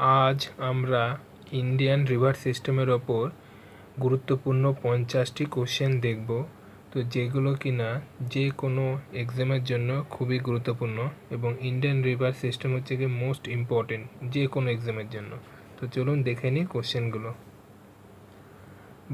আজ আমরা Indian river সিস্টেমের ওপর গুরুত্বপূর্ণ 50টি কোশ্চেন দেখব। তো যেগুলো কিনা যে কোনো এক্সামের জন্য খুবই গুরুত্বপূর্ণ এবং ইন্ডিয়ান রিভার সিস্টেম হচ্ছে কি মোস্ট ইম্পর্টেন্ট যে কোনো এক্সামের জন্য। তো চলুন দেখে নিই কোশ্চেনগুলো।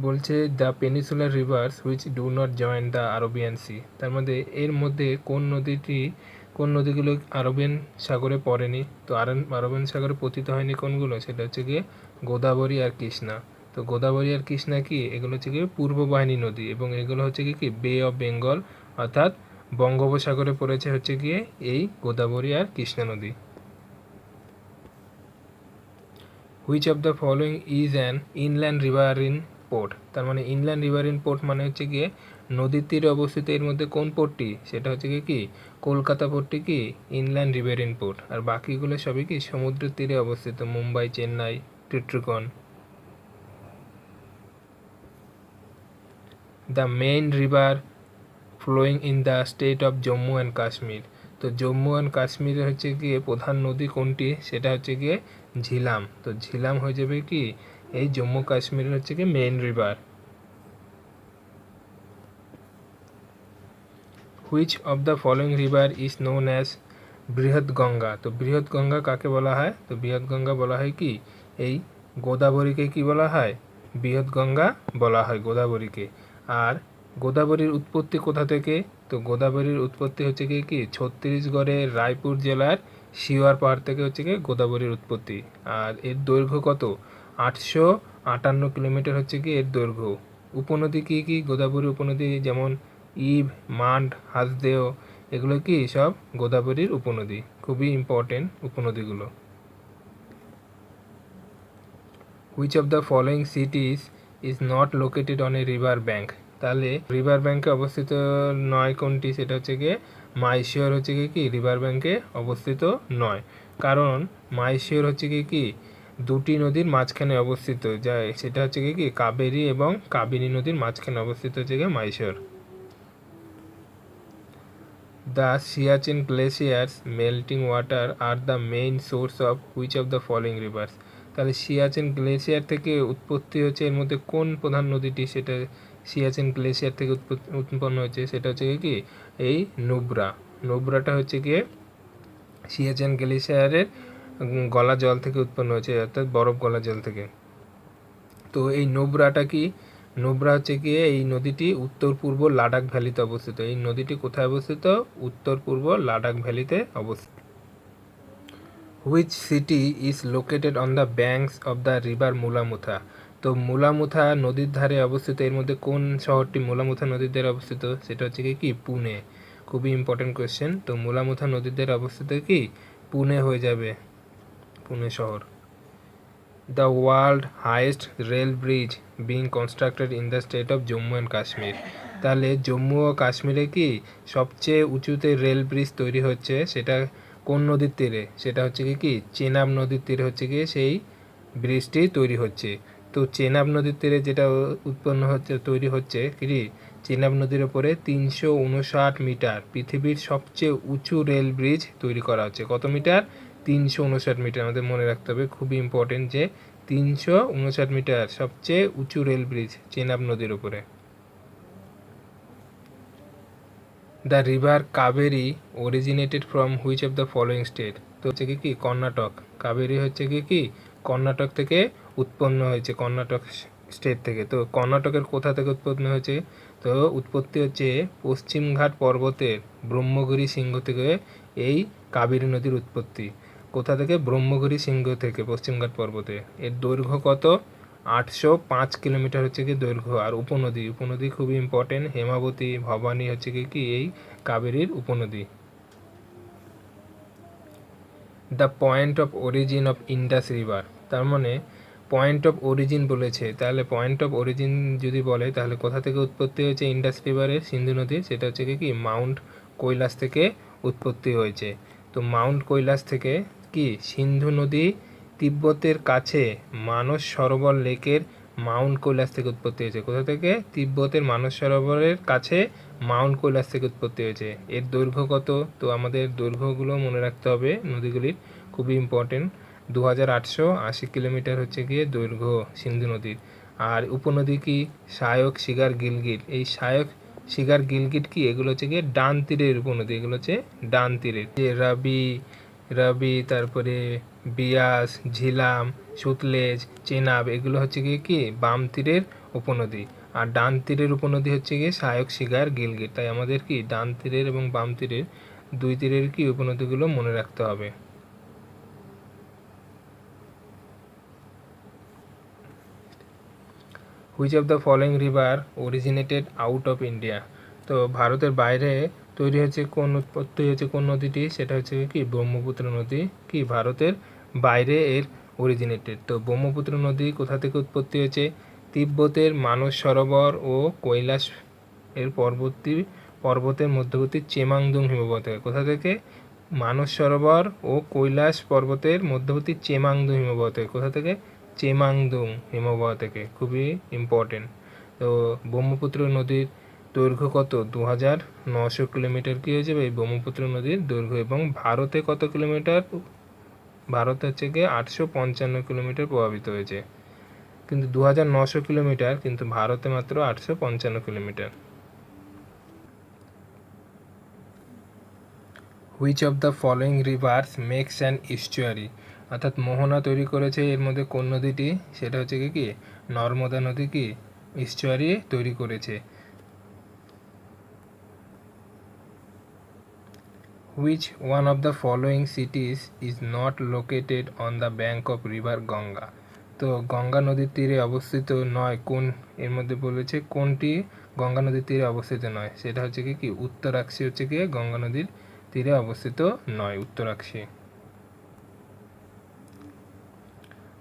বলছে the peninsular rivers which do not join the Arabian sea, তার মধ্যে এর মধ্যে কোন নদীগুলো আরবিয়ান সাগরে পড়েনি। তো আরবিয়ান সাগরে পতিত হয়নি কোনগুলো, সেটা হচ্ছে গিয়ে গোদাবরী আর কৃষ্ণা। তো গোদাবরী আর কৃষ্ণা কি, এগুলো হচ্ছে গিয়ে পূর্ব বাহিনী নদী এবং এগুলো হচ্ছে কি বে অফ বেঙ্গল অর্থাৎ বঙ্গোপসাগরে পড়েছে হচ্ছে গিয়ে এই গোদাবরী আর কৃষ্ণা নদী। Which of the following is an inland রিভারিন port, তার মানে ইনল্যান্ড রিভারিন পোর্ট মানে হচ্ছে গিয়ে নদীর তীরে অবস্থিত। এর মধ্যে কোন পোর্টটি, সেটা হচ্ছে কি কলকাতা পোর্টটি কি ইনল্যান্ড রিভারিন পোর্ট, আর বাকিগুলো সবই কি সমুদ্রের তীরে অবস্থিত, মুম্বাই, চেন্নাই, টিট্রিকন। The main river flowing in the state of Jammu and Kashmir, তো জম্মু অ্যান্ড কাশ্মীরে হচ্ছে গিয়ে প্রধান নদী কোনটি, সেটা হচ্ছে গিয়ে ঝিলাম। তো ঝিলাম হয়ে যাবে কি এই জম্মু কাশ্মীরের হচ্ছে কি main river. Which of the following river is known as বৃহৎ গঙ্গা, তো বৃহৎ গঙ্গা কাকে বলা হয়, তো বৃহৎ গঙ্গা বলা হয় কি এই গোদাবরীকে কি বলা হয়, বৃহৎ গঙ্গা বলা হয় গোদাবরীকে। আর গোদাবরীর উৎপত্তি কোথা থেকে, তো গোদাবরীর উৎপত্তি হচ্ছে কি ছত্তিশগড়ের রায়পুর জেলার শিওয়ার পাহাড় থেকে হচ্ছে কি গোদাবরীর উৎপত্তি। আর এর দৈর্ঘ্য কত, 858 কিলোমিটার হচ্ছে কি এর দৈর্ঘ্য। উপনদী কি গোদাবরী উপনদী, যেমন ইব, মান্ড, হাসদেও, এগুলো কি সব গোদাবরীর উপনদী, খুবই ইম্পর্টেন্ট উপনদীগুলো। Which of the following cities is not located on a river bank, তাহলে রিভার ব্যাঙ্কে অবস্থিত নয় কোনটি, সেটা হচ্ছে গিয়ে মাইশিওর হচ্ছে কি রিভার ব্যাঙ্কে অবস্থিত নয়, কারণ মাইশিওর হচ্ছে কি দুটি নদীর মাঝখানে অবস্থিত, যা সেটা হচ্ছে কি কাবেরী এবং কাবেরী নদীর মাঝখানে অবস্থিত হচ্ছে গিয়ে মাইশিওর। The Siachen glaciers melting water are the main source of which of the following rivers, তাহলে সিয়াচেন গ্লেসিয়ার থেকে উৎপত্তি হচ্ছে এর মধ্যে কোন প্রধান নদীটি, সেটা সিয়াচেন গ্লেসিয়ার থেকে উৎপন্ন হচ্ছে, সেটা হচ্ছে কি এই নুব্রাটা হচ্ছে গিয়ে সিয়াচেন গ্লেসিয়ারের গলা জল থেকে উৎপন্ন হয়েছে, অর্থাৎ বরফ গলা জল থেকে। তো এই নুব্রা হচ্ছে গিয়ে এই নদীটি উত্তর পূর্ব লাদাখ ভ্যালিতে অবস্থিত। এই নদীটি কোথায় অবস্থিত, উত্তর পূর্ব লাদাখ ভ্যালিতে অবস্থিত। Which city is located on the banks of the river Mula Mutha, তো মুলামুথা নদীর ধারে অবস্থিত। এর মধ্যে কোন শহরটি মুলামুথা নদীর ধারে অবস্থিত, সেটা হচ্ছে কি পুনে, খুবই ইম্পর্টেন্ট কোয়েশ্চেন। তো মুলামুথা নদীর ধারে অবস্থিত কি পুনে হয়ে যাবে, পুনে শহর। The world highest rail bridge being constructed in the state of Jammu and Kashmir, তাহলে জম্মু ও কাশ্মীরে কি সবচেয়ে উঁচুতে রেল ব্রিজ তৈরি হচ্ছে, সেটা কোন নদীর তীরে, সেটা হচ্ছে কি চেনাব নদীর তীরে হচ্ছে গিয়ে সেই ব্রিজটি তৈরি হচ্ছে। তো চেনাব নদীর তীরে যেটা তৈরি হচ্ছে কি চেনাব নদীর ওপরে 359 মিটার পৃথিবীর সবচেয়ে উঁচু রেল ব্রিজ তৈরি করা হচ্ছে। কত মিটার, 359 মিটার, আমাদের মনে রাখতে হবে, খুবই ইম্পর্টেন্ট যে 359 মিটার সবচেয়ে উঁচু রেল ব্রিজ চেনাব নদীর উপরে। The river Kaveri originated from which of the following state, তো হচ্ছে কি কর্ণাটক। কাবেরী হচ্ছে কি কর্ণাটক থেকে উৎপন্ন হয়েছে, কর্ণাটক স্টেট থেকে। তো কর্ণাটকের কোথা থেকে উৎপন্ন হয়েছে, তো উৎপত্তি হচ্ছে পশ্চিমঘাট পর্বতের ব্রহ্মগিরি শৃঙ্গ থেকে এই কাবেরী নদীর উৎপত্তি। কোথা থেকে, ব্রহ্মগিরি শৃঙ্গ থেকে পশ্চিমঘাট পর্বতে। এর দৈর্ঘ্য কত, 805 কিলোমিটার হচ্ছে কি দৈর্ঘ্য। আর উপনদী খুবই ইম্পর্টেন্ট, হেমাবতী, ভবানী হচ্ছে কি এই কাবেরীর উপনদী। The point of origin of Indus river, তার মানে পয়েন্ট অফ অরিজিন বলেছে, তাহলে পয়েন্ট অফ অরিজিন যদি বলে তাহলে কোথা থেকে উৎপত্তি হয়েছে ইন্ডাস রিভারের, সিন্ধু নদীর, সেটা হচ্ছে কি মাউন্ট কৈলাস থেকে উৎপত্তি হয়েছে। তো মাউন্ট কৈলাস থেকে কি সিন্ধু নদী তিব্বতের কাছে মানস সরোবর লেকের মাউন্ট কৈলাস থেকে উৎপত্তি হয়েছে। কোথা থেকে, তিব্বতের মানস সরোবরের কাছে মাউন্ট কৈলাস থেকে উৎপত্তি হয়েছে। এর দৈর্ঘ্য কত, তো আমাদের দৈর্ঘ্যগুলো মনে রাখতে হবে নদীগুলির, খুবই ইম্পর্টেন্ট। 2880 কিলোমিটার হচ্ছে গিয়ে দৈর্ঘ্য সিন্ধু নদীর। আর উপনদী কি? সহায়ক, শিগার, গিলগিট। এই সহায়ক, শিগার, গিলগিট কি? এগুলো হচ্ছে গিয়ে ডান তীরের উপনদী, এগুলো হচ্ছে ডান তীরের। যে রাবি, তারপরে বিয়াস, ঝিলাম, সুতলেজ, চেনাব, এগুলো হচ্ছে গিয়ে কি? বাম তীরের উপনদী। আর ডান তীরের উপনদী হচ্ছে গিয়ে সহায়ক, শিগার, গিলগিট। তাই আমাদের কি ডান তীরের এবং বাম তীরের দুই তীরের কি উপনদীগুলো মনে রাখতে হবে। Which of the following river originated out of India? তো ভারতের বাইরে তৈরি হয়েছে কোন, উৎপত্তি হয়েছে কোন নদীটি? সেটা হচ্ছে কি? ব্রহ্মপুত্র নদী কি ভারতের বাইরে এর অরিজিনেটেড। তো ব্রহ্মপুত্র নদী কোথা থেকে উৎপত্তি হয়েছে? তিব্বতের মানস সরোবর ও কৈলাস এর পর্বতের মধ্যবর্তী চেমাংদুং হিমবাহ থেকে। কোথা থেকে? মানস সরোবর ও কৈলাস পর্বতের মধ্যবর্তী চেমাংদুং হিমবাহ থেকে। কোথা থেকে? চেমাংদুং হিমবাহ থেকে। খুবই ইম্পর্টেন্ট। তো ব্রহ্মপুত্র নদীর দৈর্ঘ্য কত? 2900 কিলোমিটার কি হয়ে যাবে? এই ব্রহ্মপুত্র নদীর দৈর্ঘ্য। এবং ভারতে কত কিলোমিটার? ভারতে হচ্ছে গিয়ে 855 কিলোমিটার প্রভাবিত হয়েছে, কিন্তু 2900 কিলোমিটার, কিন্তু ভারতে মাত্র 855 kilometre. Which of the following rivers makes an estuary? অর্থাৎ মোহনা তৈরি করেছে এর মধ্যে কোন নদীটি? সেটা হচ্ছে কি? নর্মদা নদী কি ইস্চুয়ারি তৈরি করেছে। Which one of the following cities is not located on the bank of river Ganga? তো গঙ্গা নদীর তীরে অবস্থিত নয় কোন, এর মধ্যে বলেছে কোনটি গঙ্গা নদীর তীরে অবস্থিত নয়? সেটা হচ্ছে কি উত্তরাক্ষী হচ্ছে গিয়ে গঙ্গা নদীর তীরে অবস্থিত নয়, Uttarkashi.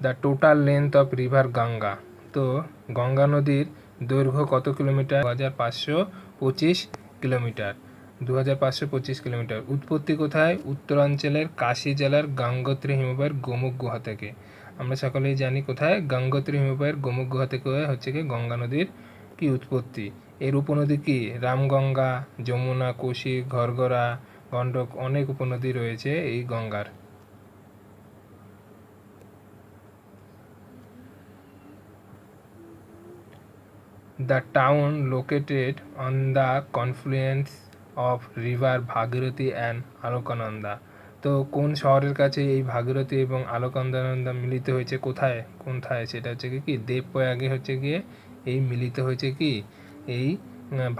The total length of river Ganga? তো গঙ্গা নদীর দৈর্ঘ্য কত কিলোমিটার? 2525 কিলোমিটার। 2525 কিলোমিটার। উৎপত্তি কোথায়? উত্তরাঞ্চলের কাশী জেলার গঙ্গোত্রী হিমবাহের গোমুখ গুহা থেকে। আমরা সকলেই জানি কোথায়? গঙ্গোত্রী হিমবাহের গোমুখ গুহা থেকে হচ্ছে কি গঙ্গা নদীর কি উৎপত্তি। এর উপনদী কি? রামগঙ্গা, যমুনা, কোশি, ঘরঘরা, গণ্ডক, অনেক উপনদী রয়েছে এই গঙ্গার। The town located on the confluence of river Bhagirathi and আলোকানন্দা? তো কোন শহরের কাছে এই ভাগীরথী এবং আলোকানন্দা মিলিত হয়েছে? কোথায় সেটা হচ্ছে কি দেবপ্রয়াগে হচ্ছে গিয়ে এই মিলিত হয়েছে কি এই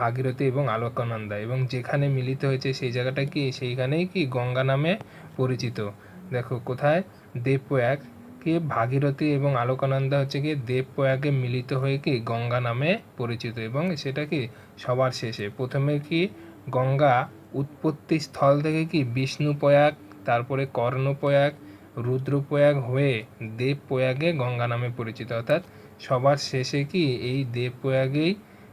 ভাগীরথী এবং আলোকানন্দা। এবং যেখানে মিলিত হয়েছে সেই জায়গাটা কি? সেইখানেই কি গঙ্গা নামে পরিচিত। দেখো কোথায়? দেবপ্রয়াগ কি ভাগীরথী এবং আলোকানন্দা হচ্ছে কি দেবপ্রয়াগে মিলিত হয়ে কি গঙ্গা নামে পরিচিত। এবং সেটা কি সবার শেষে। প্রথমে কি গঙ্গা উৎপত্তি স্থল থেকে কি বিষ্ণুপ্রয়াগ, তারপরে কর্ণপ্রয়াগ, রুদ্রপ্রয়াগ হয়ে দেবপ্রয়াগে গঙ্গা নামে পরিচিত। অর্থাৎ সবার শেষে কি এই দেবপ্রয়াগেই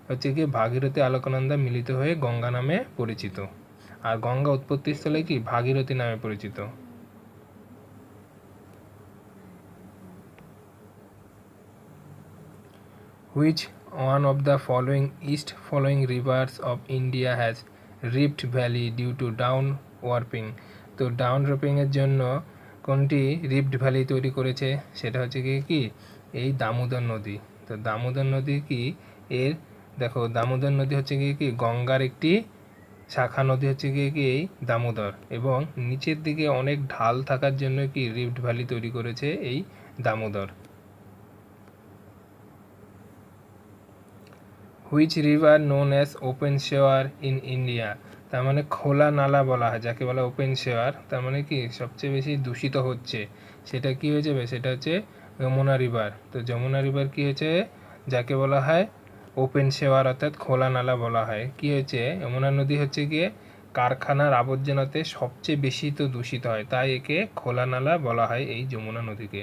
হচ্ছে কি ভাগীরথী আলোকানন্দা মিলিত হয়ে গঙ্গা নামে পরিচিত। আর গঙ্গা উৎপত্তিস্থলে কি ভাগীরথী নামে পরিচিত। Which one of the following east flowing rivers of India has rift valley due to downwarping? তো ডাউনওয়ার্পিং এর জন্য কোনটি রিফট ভ্যালি তৈরি করেছে? সেটা হচ্ছে কি এই দামোদর নদী। তো দামোদর নদী কি এর, দেখো দামোদর নদী হচ্ছে কি গঙ্গার একটি শাখা নদী হচ্ছে কি এই দামোদর, এবং নিচের দিকে অনেক ঢাল থাকার জন্য কি রিফট ভ্যালি তৈরি করেছে এই Damodar. Which river known as open sewer in India? তার মানে খোলা নালা বলা হয় যাকে বলা ওপেন শেওয়ার। তার মানে কি সবচেয়ে বেশি দূষিত হচ্ছে, সেটা কি হয়ে যাবে? সেটা হচ্ছে যমুনা রিভার। তো যমুনা রিভার কি হয়েছে? যাকে বলা হয় ওপেন শেওয়ার অর্থাৎ খোলা নালা বলা হয়। কি হয়েছে? যমুনা নদী হচ্ছে গিয়ে কারখানার আবর্জনাতে সবচেয়ে বেশি তো দূষিত হয়, তাই একে খোলা নালা বলা হয় এই যমুনা নদীকে।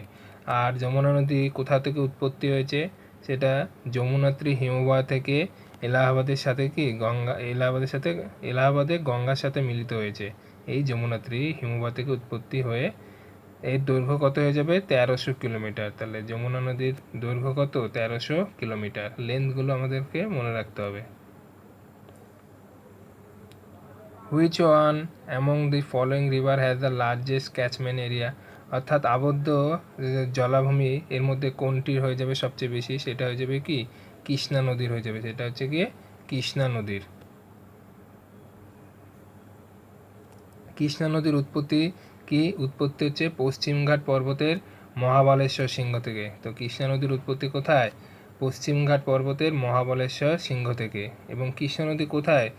আর যমুনা নদী কোথা থেকে উৎপত্তি হয়েছে? সেটা যমুনাত্রী হিমবাহ থেকে এলাহাবাদের সাথে কি এলাহাবাদে গঙ্গার সাথে মিলিত হয়েছে এই যমুনাত্রী হিমবাহ থেকে উৎপত্তি হয়ে। এর দৈর্ঘ্য কত হয়ে যাবে? 1300 কিলোমিটার। তাহলে যমুনা নদীর দৈর্ঘ্য কত? 1300 কিলোমিটার। লেন্থগুলো আমাদেরকে মনে রাখতে হবে। Which one among the following river has the largest catchment area? অর্থাৎ আবদ্ধ জলাভূমি এর মধ্যে কোনটির হয়ে যাবে সবচেয়ে বেশি, সেটা হয়ে যাবে কি কৃষ্ণা নদীর হয়ে যাবে, সেটা হচ্ছে গিয়ে কৃষ্ণা নদীর। কৃষ্ণা নদীর উৎপত্তি কি? উৎপত্তি হচ্ছে পশ্চিমঘাট পর্বতের মহাবলেশ্বর সিংহ থেকে। তো কৃষ্ণা নদীর উৎপত্তি কোথায়? পশ্চিমঘাট পর্বতের মহাবলেশ্বর সিংহ থেকে। এবং কৃষ্ণা নদী কোথায়?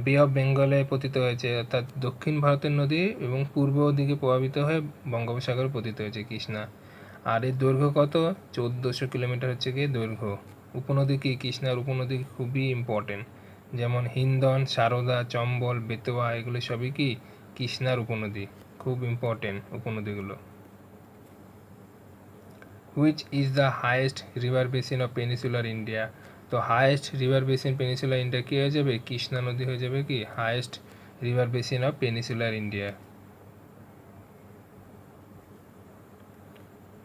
বে অফ বেঙ্গলে পতিত হয়েছে, অর্থাৎ দক্ষিণ ভারতের নদী এবং পূর্ব দিকে প্রভাবিত হয়ে বঙ্গোপসাগরে পতিত হয়েছে কৃষ্ণা। আর এর দৈর্ঘ্য কত? 1400 কিলোমিটার হচ্ছে গিয়ে দৈর্ঘ্য। উপনদী কি? কৃষ্ণার উপনদী খুবই ইম্পর্টেন্ট, যেমন হিন্দন, সারদা, চম্বল, বেতোয়া, এগুলো সবই কি কৃষ্ণার উপনদী, খুব ইম্পর্টেন্ট উপনদীগুলো। Which is the highest river basin of peninsular India? তো highest river basin peninsular India কী হয়ে যাবে? কৃষ্ণা নদী হয়ে যাবে কি highest river basin of peninsular India.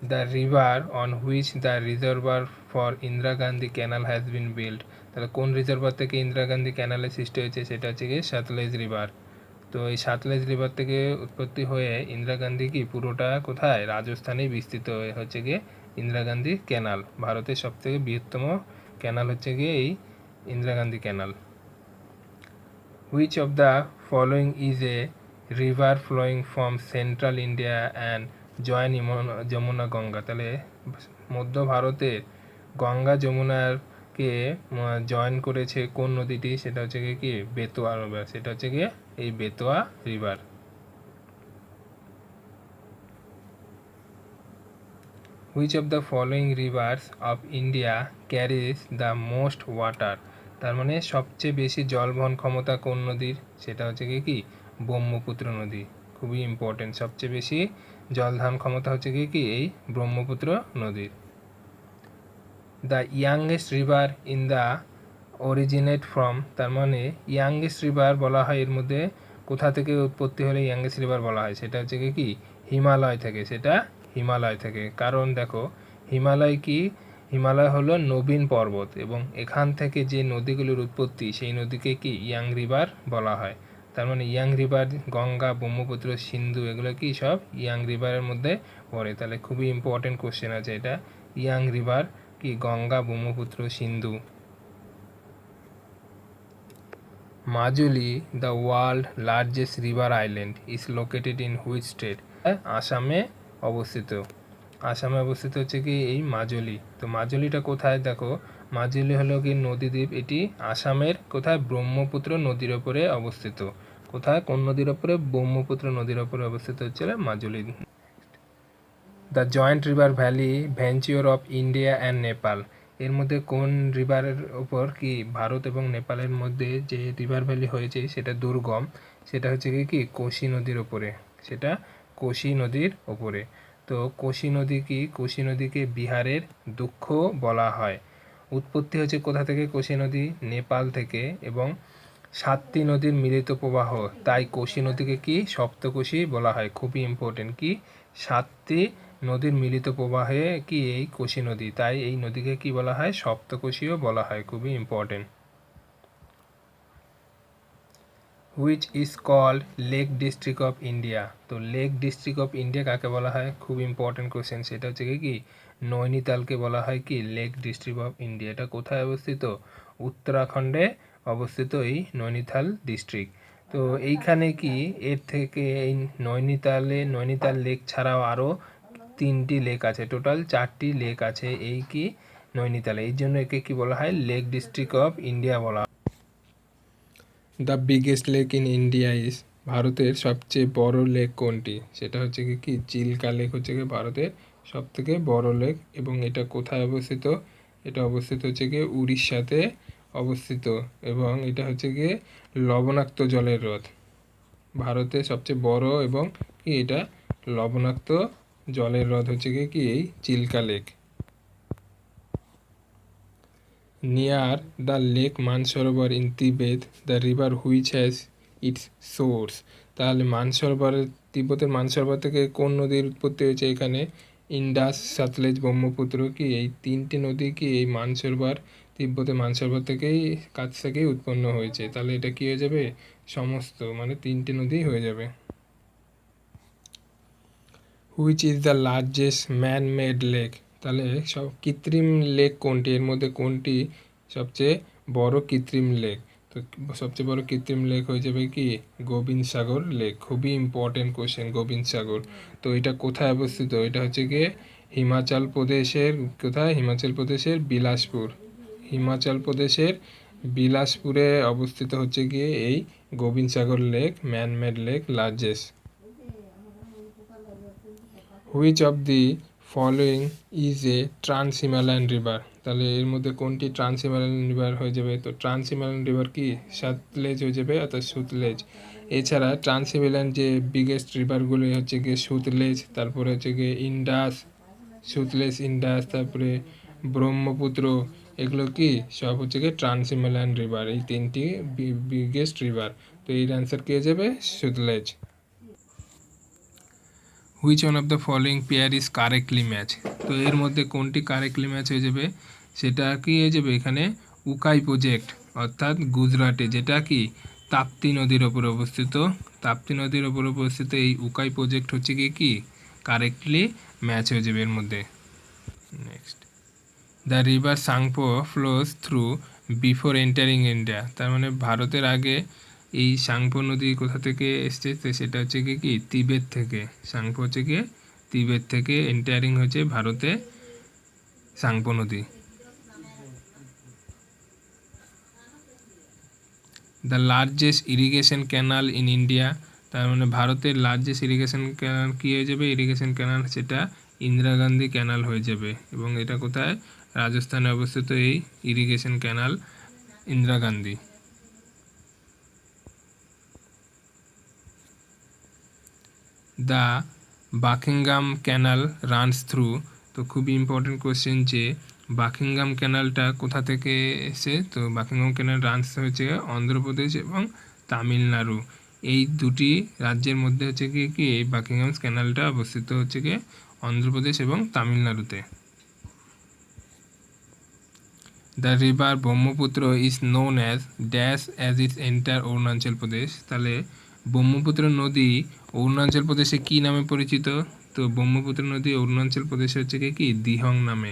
The river on which the reservoir for Indira Gandhi canal has been build? তাহলে কোন রিজার্ভার থেকে ইন্দিরা গান্ধী ক্যানালের সৃষ্টি হয়েছে? সেটা হচ্ছে কি সতলেজ রিভার। তো এই সতলেজ রিভার থেকে উৎপত্তি হয়ে ইন্দিরা গান্ধী কি পুরোটা কোথায়? রাজস্থানেই বিস্তৃত হচ্ছে গিয়ে ইন্দিরা গান্ধী ক্যানাল। ভারতের সবথেকে বৃহত্তম ক্যানাল হচ্ছে গিয়ে এই Indira Gandhi canal. Which of the following is a river flowing from central India and join Yamuna Ganga? তাহলে মধ্য ভারতের গঙ্গা যমুনারকে জয়েন করেছে কোন নদীটি? সেটা হচ্ছে গিয়ে কি বেতোয়া রিভার, সেটা হচ্ছে গিয়ে এই Betwa river. Which of the following rivers of India carries the most water? তার মানে সবচেয়ে বেশি জল বহন ক্ষমতা কোন নদীর? সেটা হচ্ছে কি ব্রহ্মপুত্র নদী, খুবই ইম্পর্টেন্ট। সবচেয়ে বেশি জল ধারণ ক্ষমতা হচ্ছে কি এই ব্রহ্মপুত্র নদীর। The youngest river in the originate from? তার মানে ইয়াংগেস্ট রিভার বলা হয় এর মধ্যে কোথা থেকে উৎপত্তি হলে ইয়াংগেস্ট রিভার বলা হয়? সেটা হচ্ছে কি হিমালয় থেকে, সেটা হিমালয় থেকে। কারণ দেখো হিমালয় কি, হিমালয় হলো নবীন পর্বত এবং এখান থেকে যে নদীগুলোর উৎপত্তি সেই নদীকে কি ইয়াং রিভার বলা হয়। তার মানে ইয়াং রিভার গঙ্গা, ব্রহ্মপুত্র, সিন্ধু এগুলো কি সব ইয়াং রিভারের মধ্যে পড়ে। তাহলে খুবই ইম্পর্টেন্ট কোশ্চেন আছে এটা, ইয়াং রিভার কি Ganga, Brahmaputra, Sindhu. Majuli, the world largest river island, is located in which state? আসামে অবস্থিত। আসামে অবস্থিত হচ্ছে কি এই মাজুলি। তো মাজুলিটা কোথায়? দেখো মাজুলি হলো কি নদীদ্বীপ, এটি আসামের কোথায়? ব্রহ্মপুত্র নদীর ওপরে অবস্থিত। কোথায়? কোন নদীর ওপরে? ব্রহ্মপুত্র নদীর ওপরে অবস্থিত হচ্ছে Majuli. The joint river valley venture of India and Nepal, এর মধ্যে কোন রিভারের ওপর কি ভারত এবং নেপালের মধ্যে যে রিভার ভ্যালি হয়েছে সেটা দুর্গম, সেটা হচ্ছে কি কোশি নদীর ওপরে, সেটা কোশি নদীর ওপরে। তো কোশি নদী কি, কোশি নদীকে বিহারের দুঃখ বলা হয়। উৎপত্তি হচ্ছে কোথা থেকে কোশি নদী? নেপাল থেকে, এবং 7টি নদীর মিলিত প্রবাহ, তাই কোশি নদীকে কি সপ্তকোশী বলা হয়। খুবই ইম্পর্টেন্ট, কি 7টি নদীর মিলিত প্রবাহে কি এই কোশি নদী, তাই এই নদীকে কি বলা হয়? সপ্তকোশীও বলা হয়, খুবই important. Which is called lake district of India? তো লেক ডিস্ট্রিক্ট অফ ইন্ডিয়া কাকে বলা হয়? খুব ইম্পর্টেন্ট কোশ্চেন, সেটা হচ্ছে কি নৈনিতালকে বলা হয় কি লেক ডিস্ট্রিক্ট অফ ইন্ডিয়া। এটা কোথায় অবস্থিত? উত্তরাখণ্ডে অবস্থিত এই নৈনিতাল ডিস্ট্রিক্ট। তো এইখানে কি এর থেকে এই নৈনিতাল লেক ছাড়াও আরও 3টি লেক আছে, টোটাল 4টি লেক আছে এই কি নৈনিতালে, এই জন্য একে কি বলা হয়? লেক ডিস্ট্রিক্ট অফ ইন্ডিয়া বলা হয়। The biggest lake in India is? ভারতের সবচেয়ে বড় লেক কোনটি? সেটা হচ্ছে কি চিল্কা লেক হচ্ছে কি ভারতের সবথেকে বড় লেক, এবং এটা কোথায় অবস্থিত? এটা অবস্থিত হচ্ছে গিয়ে উড়িষ্যাতে অবস্থিত, এবং এটা হচ্ছে গিয়ে লবণাক্ত জলের হ্রদ। ভারতের সবচেয়ে বড় এবং কি এটা লবণাক্ত জলের হ্রদ হচ্ছে কি এই Chilika lake. Near the lake Mansarovar in Tibet the river which has its source? তাহলে মানসরোবরের, তিব্বতের মানসরোবর থেকে কোন নদীর উৎপত্তি হয়েছে এখানে? ইন্ডাস, সতলেজ, ব্রহ্মপুত্র, কি এই 3টি নদী কি এই মানসরোবর, তিব্বতের মানসরোবর থেকেই কাছ থেকেই উৎপন্ন হয়েছে। তাহলে এটা কি হয়ে যাবে? সমস্ত মানে 3টি নদী হয়ে যাবে। Which is the largest man made lake, তাহলে সব কৃত্রিম লেক কোনটি, এর মধ্যে কোনটি সবচেয়ে বড় কৃত্রিম লেক? তো সবচেয়ে বড় কৃত্রিম লেক হয়ে যাবে কি গোবিন্দ সাগর লেক। খুবই ইম্পর্টেন্ট কোশ্চেন গোবিন্দ সাগর। তো এটা কোথায় অবস্থিত? এটা হচ্ছে গিয়ে হিমাচল প্রদেশের, কোথায়? হিমাচল প্রদেশের বিলাসপুর। হিমাচল প্রদেশের বিলাসপুরে অবস্থিত হচ্ছে গিয়ে এই Gobind Sagar lake, man made lake largest. Which of the following is a trans Himalayan river, তাহলে এর মধ্যে কোনটি ট্রান্স হিমালয়ান রিভার হয়ে যাবে? তো ট্রান্স হিমালয়ান রিভার কি সতলেজ হয়ে যাবে, অর্থাৎ সুতলেজ। এছাড়া ট্রান্স হিমালয়ান যে বিগেস্ট রিভারগুলি হচ্ছে গিয়ে সুতলেজ, তারপরে হচ্ছে গিয়ে ইন্ডাস, সুতলেজ ইন্ডাস, তারপরে ব্রহ্মপুত্র, এগুলো কি সব হচ্ছে গিয়ে ট্রান্স হিমালয়ান রিভার, এই তিনটি বিগেস্ট রিভার। তো এর অ্যান্সার কি হয়ে যাবে? Sutlej. Which one of the following pair is correctly match, তো এর মধ্যে কোনটি কারেক্টলি ম্যাচ হয়ে যাবে? সেটা কি হয়ে যাবে এখানে উকাই প্রজেক্ট, অর্থাৎ গুজরাটে, যেটা কি তাপ্তি নদীর ওপর অবস্থিত। তাপ্তি নদীর ওপর অবস্থিত এই উকাই প্রজেক্ট হচ্ছে কি কারেক্টলি ম্যাচ হয়ে যাবে এর মধ্যে। Next, the river Tsangpo flows through before entering India, তার মানে ভারতের আগে এই সাংপো নদী কোথা থেকে এসছে? তো সেটা হচ্ছে কি তিবেত থেকে। সাংপো হচ্ছে গিয়ে তিবেত থেকে এন্টারিং হচ্ছে ভারতে সাংপো নদী। The largest irrigation canal in India, তার মানে ভারতের লার্জেস্ট ইরিগেশন ক্যানাল কী হয়ে যাবে? ইরিগেশন ক্যানাল সেটা ইন্দিরা গান্ধী ক্যানাল হয়ে যাবে। এবং এটা কোথায়? রাজস্থানে অবস্থিত এই irrigation canal Indira Gandhi. The Buckingham canal runs through, তো খুবই ইম্পর্টেন্ট কোশ্চেন যে বাকিংহাম ক্যানালটা কোথা থেকে এসে? তো বাকিংহাম ক্যানাল রানস হচ্ছে অন্ধ্রপ্রদেশ এবং তামিলনাড়ু, এই দুটি রাজ্যের মধ্যে হচ্ছে কি এই বাকিংহাম ক্যানালটা অবস্থিত হচ্ছে কি অন্ধ্রপ্রদেশ এবং তামিলনাড়ুতে। The river Brahmaputra is known as dash as its enter Arunachal Pradesh, তাহলে ব্রহ্মপুত্র নদী অরুণাচল প্রদেশে কি নামে পরিচিত? তো ব্রহ্মপুত্র নদী অরুণাচল প্রদেশে হচ্ছে কি দিহং নামে।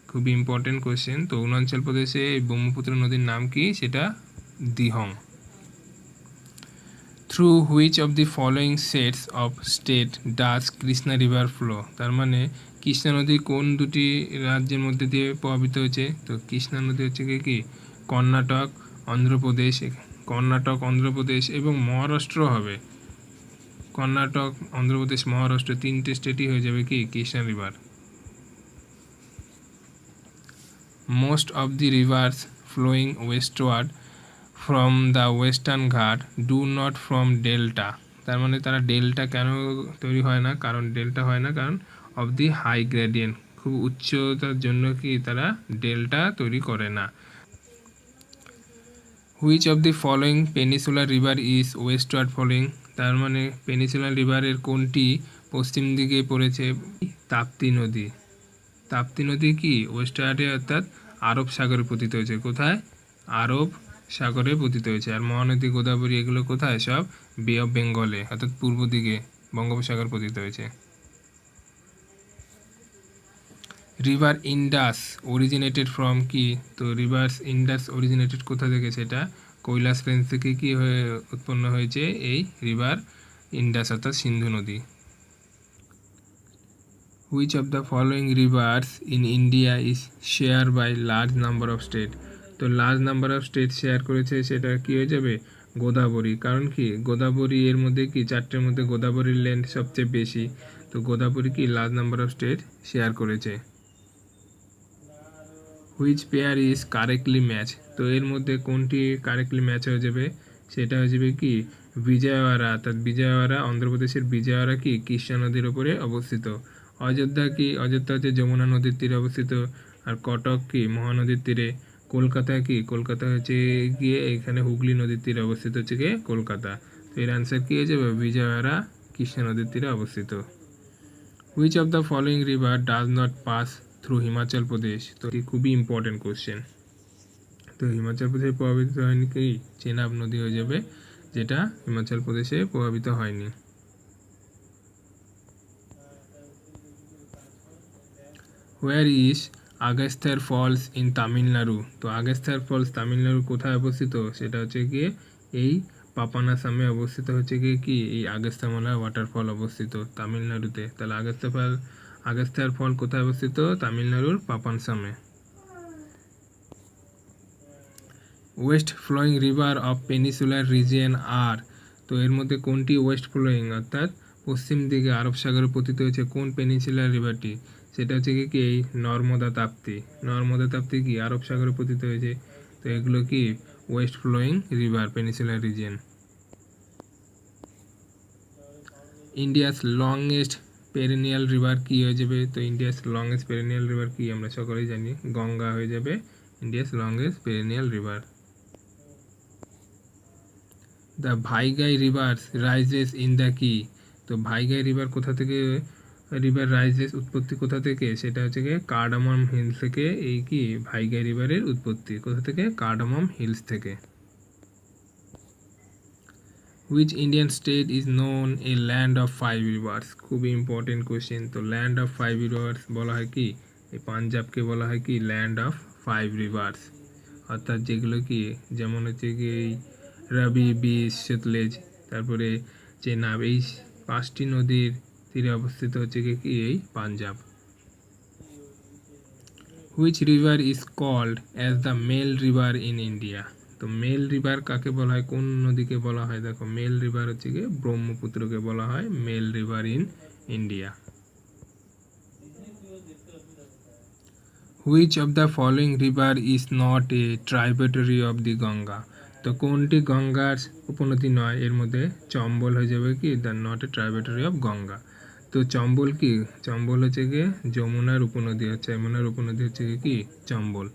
খুবই ইম্পর্টেন্ট কোশ্চেন। তো অরুণাচল প্রদেশে এই ব্রহ্মপুত্র নদীর নাম কি? সেটা Dihang. Through which of the following sets of state does Krishna river flow, তার মানে কৃষ্ণা নদী কোন দুটি রাজ্যের মধ্যে দিয়ে প্রভাবিত হয়েছে? তো কৃষ্ণা নদী হচ্ছে কি কর্ণাটক, অন্ধ্রপ্রদেশ, কর্ণাটক, অন্ধ্রপ্রদেশ এবং মহারাষ্ট্র হবে। কর্ণাটক, অন্ধ্রপ্রদেশ, মহারাষ্ট্র তিনটে স্টেটই হয়ে যাবে কি Krishna river. Most of the rivers flowing westward from the western Ghat do not form delta, তার মানে তারা ডেল্টা কেন তৈরি হয় না? কারণ ডেল্টা হয় না কারণ অফ দি হাই গ্রেডিয়েন্ট, খুব উচ্চতার জন্য কি তারা ডেল্টা তৈরি করে না। Which of the following peninsular river is westward flowing, তার মানে পেনিসুলার রিভারের কোনটি পশ্চিম দিকে পড়েছে? তাপ্তি নদী। তাপ্তি নদী কি ওয়েস্টওয়ার্ডে, অর্থাৎ আরব সাগরে পতিত হয়েছে। কোথায়? আরব সাগরে পতিত হয়েছে। আর মহানদী গোদাবরী এগুলো কোথায়? সব বে অফ বেঙ্গলে, অর্থাৎ পূর্ব দিকে বঙ্গোপসাগর পতিত হয়েছে। রিভার ইন্ডাস অরিজিনেটেড ফ্রম কি? তো রিভার ইন্ডাস অরিজিনেটেড কোথা থেকে? সেটা কৈলাস রেঞ্জ থেকে কি হয়ে উৎপন্ন হয়েছে এই রিভার ইন্ডাস, অর্থাৎ সিন্ধু নদী। Which of the following rivers in India is share by large number of state, তো large number of state share করেছে, সেটা কি হয়ে যাবে? গোদাবরী। কারণ কি গোদাবরী এর মধ্যে কি চারটের মধ্যে গোদাবরীর লেন্থ সবচেয়ে বেশি, তো গোদাবরী কি large number of state share করেছে। Which pair is correctly match, তো এর মধ্যে কোনটি কারেক্টলি ম্যাচ হয়ে যাবে? সেটা হয়ে যাবে কি বিজয়ওয়াড়া, অর্থাৎ বিজয়ওয়াড়া, অন্ধ্রপ্রদেশের বিজয়ওয়াড়া কি কৃষ্ণা নদীর ওপরে অবস্থিত। অযোধ্যা কি? অযোধ্যা হচ্ছে যমুনা নদীর তীরে অবস্থিত। আর কটক কি মহানদীর তীরে। কলকাতা কি? কলকাতা হচ্ছে গিয়ে এখানে হুগলি নদীর তীরে অবস্থিত হচ্ছে গিয়ে কলকাতা। তো এর অ্যান্সার কি হয়ে যাবে? বিজয়ওয়াড়া কৃষ্ণা নদীর তীরে অবস্থিত। Which of the following river does not pass through Himachal Pradesh, তো খুবই ইম্পর্টেন্ট কোশ্চেন। তো হিমাচল প্রদেশে প্রভাবিত হয়নি কি চেনাব নদী হয়ে যাবে, যেটা হিমাচল প্রদেশে প্রভাবিত হয়নি। Where is Agasthiyar falls in Tamil Nadu? তো আগস্থার ফলস তামিলনাড়ু কোথায় অবস্থিত? সেটা হচ্ছে গিয়ে এই পাপানাসামে অবস্থিত হচ্ছে গিয়ে কি এই আগস্থামালা ওয়াটারফল অবস্থিত তামিলনাড়ুতে। তাহলে আগস্থার ফল কোথায় অবস্থিত? তামিলনাড়ুর পাপানসামে। West flowing river of peninsular region are? তো এর মধ্যে কোনটি ওয়েস্ট ফ্লোয়িং অর্থাৎ পশ্চিম দিকে আরব সাগরে পতিত হয়েছে কোন পেনিসুলার রিভারটি? সেটা হচ্ছে কি এই নর্মদা তাপ্তি। নর্মদা তাপ্তি কি আরব সাগরে পতিত হয়েছে। তো এগুলো কি west flowing river peninsular region. India's longest perennial river কি হয়ে যাবে? তো ইন্ডিয়াস লংগেস্ট পেরিনিয়াল রিভার কি আমরা সকলেই জানি, গঙ্গা হয়ে যাবে India's longest perennial river. The Vaigai river rises in the কি? তো ভাইগাই রিভার কোথা থেকে রিভার রাইজেস উৎপত্তি কোথা থেকে? সেটা হচ্ছে গিয়ে কার্ডামাম হিলস থেকে। এই কি ভাইগাই রিভারের উৎপত্তি কোথা থেকে? কার্ডামাম হিলস থেকে। Which Indian state is known a land of five rivers? খুবই ইম্পর্টেন্ট কোশ্চেন। তো ল্যান্ড অফ ফাইভ রিভার্স বলা হয় কি এই পাঞ্জাবকে বলা হয় কি ল্যান্ড অফ ফাইভ রিভার্স। অর্থাৎ যেগুলো কি যেমন হচ্ছে কি এই রবি, বিশ, সতলেজ, তারপরে চেনাব, এই 5টি নদীর তীরে অবস্থিত হচ্ছে কি এই Punjab. Which river is called as the male river in India? তো মেল রিভার কাকে বলা হয়, কোন নদীকে বলা হয়? দেখো মেল রিভার হচ্ছে কি ব্রহ্মপুত্রকে বলা হয় male river in India. Which of the following river is not a tributary of the Ganga? তো কোনটি গঙ্গার উপনদী নয়? এর মধ্যে চম্বল হয়ে যাবে কি the not a tributary of Ganga. তো চম্বল কি? চম্বল হচ্ছে গিয়ে যমুনার উপনদী হচ্ছে, যমুনার উপনদী হচ্ছে কি চম্বল।